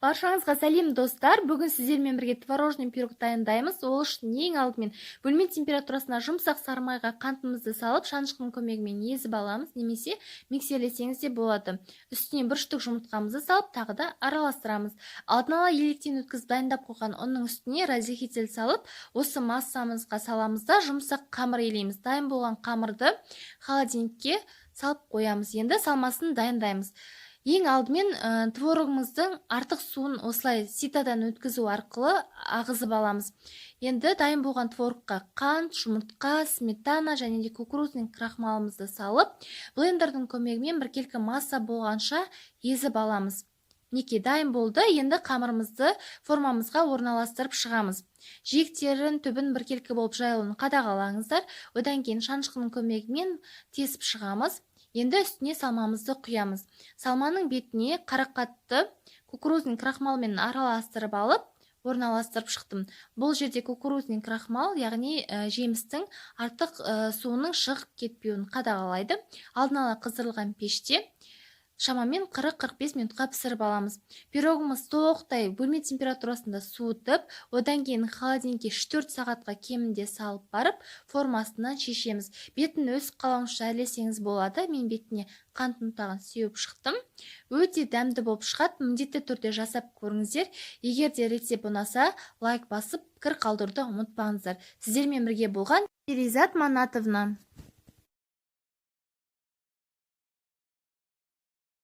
Баршаңызға сәлем достар. Бүгін сіздермен бірге творожный пирог дайындаймыз. Ол үшін ең алдымен бөлме температурасына жұмсақ сары майға қантымызды салып, шанышқының көмегімен езіп аламыз, немесе миксерлесеңіз де болады. Үстіне бір штук жұмыртқамызды салып, тағы да араластырамыз. Алдын ала електен өткізіп дайындап қойған ұнның үстіне разрыхитель салып, осы массамызға саламыз да жұмсақ қамыр илейміз. Дайын болған қамырды холодильникке салып қоямыз. Енді салмасын дайындаймыз. Ең алдымен творогымыздың артық суын осылай ситадан өткізу арқылы ағызып аламыз. Енді дайын болған творогқа қант, жұмыртқа, сметана және де кукурузный крахмалымызды салып, блендердің көмегімен біркелкі масса болғанша езіп аламыз. Мінекей дайын болды. Енді қамырымызды формамызға орналастырып шығамыз. Жиектерін, түбін біркелкі болып жайылуын қадағалаңыздар. Одан кейін шанышқының көмегімен тесіп шығамыз. Енді үстіне салмамызды құямыз. Салманың бетіне қарақатты кукурузный крахмалмен араластырып алып, орналастырып шықтым. Бұл жерде кукурузный крахмал, яғни жемістің артық суының шығып кетпеуін қадағалайды. Алдын ала қыздырылған пеште шамамен 40-45 минутқа пісіріп аламыз. Пирогымыз толықтай бөлме температурасында суытып, одан кейін холодильникке 4 сағатқа кемінде салып барып, формасынан шешеміз. Бетін өз қалауыңызша әрлесеңіз болады. Мен бетіне қант ұнтағын сеуіп шықтым. Өте дәмді болып шығады. Міндетті түрде жасап көріңіздер. Егер де рецепт ұнаса, лайк басып, пікір қалдыруды ұмытпаңыздар. Сіздермен бірге болған Перизат Манатовна.